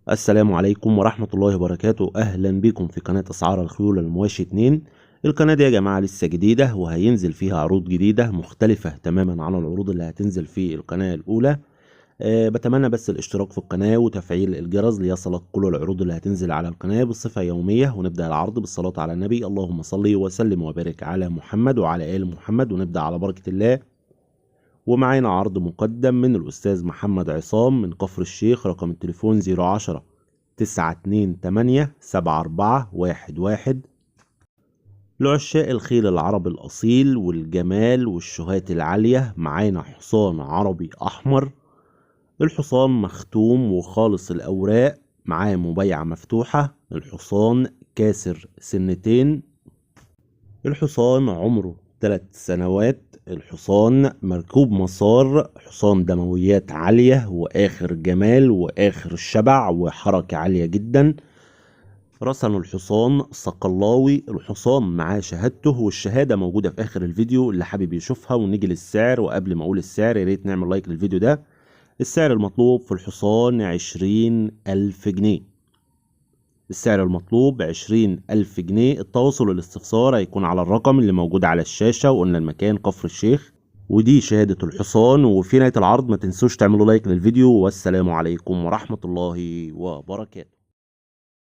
السلام عليكم ورحمة الله وبركاته. أهلا بكم في قناة أسعار الخيول المواشي 2. القناة دي يا جماعة لسه جديدة وهينزل فيها عروض جديدة مختلفة تماما عن العروض اللي هتنزل في القناة الأولى. بتمنى بس الاشتراك في القناة وتفعيل الجرس ليصلك كل العروض اللي هتنزل على القناة بصفة يومية. ونبدأ العرض بالصلاة على النبي، اللهم صل وسلم وبارك على محمد وعلى آل محمد. ونبدأ على بركة الله. ومعانا عرض مقدم من الأستاذ محمد عصام من كفر الشيخ. رقم التليفون 010 928 7411. لعشاق الخيل العربي الأصيل والجمال والشهات العالية، معانا حصان عربي أحمر. الحصان مختوم وخالص الأوراق، معاه مبيعة مفتوحة. الحصان كاسر سنتين. الحصان عمره 3 سنوات. الحصان مركوب مسار، حصان دمويات عالية وآخر جمال وآخر شبع وحركة عالية جدا. رسم الحصان صقلاوي. الحصان معاه شهادته والشهادة موجودة في آخر الفيديو اللي حابب يشوفها. ونيجي للسعر، وقبل ما أقول السعر ياريت نعمل لايك للفيديو ده. السعر المطلوب في الحصان 20,000 جنيه. السعر المطلوب 20,000 جنيه. التواصل والاستفسار هيكون على الرقم اللي موجود على الشاشة. وقلنا المكان كفر الشيخ. ودي شهادة الحصان. وفي نهاية العرض ما تنسوش تعملوا لايك للفيديو. والسلام عليكم ورحمة الله وبركاته.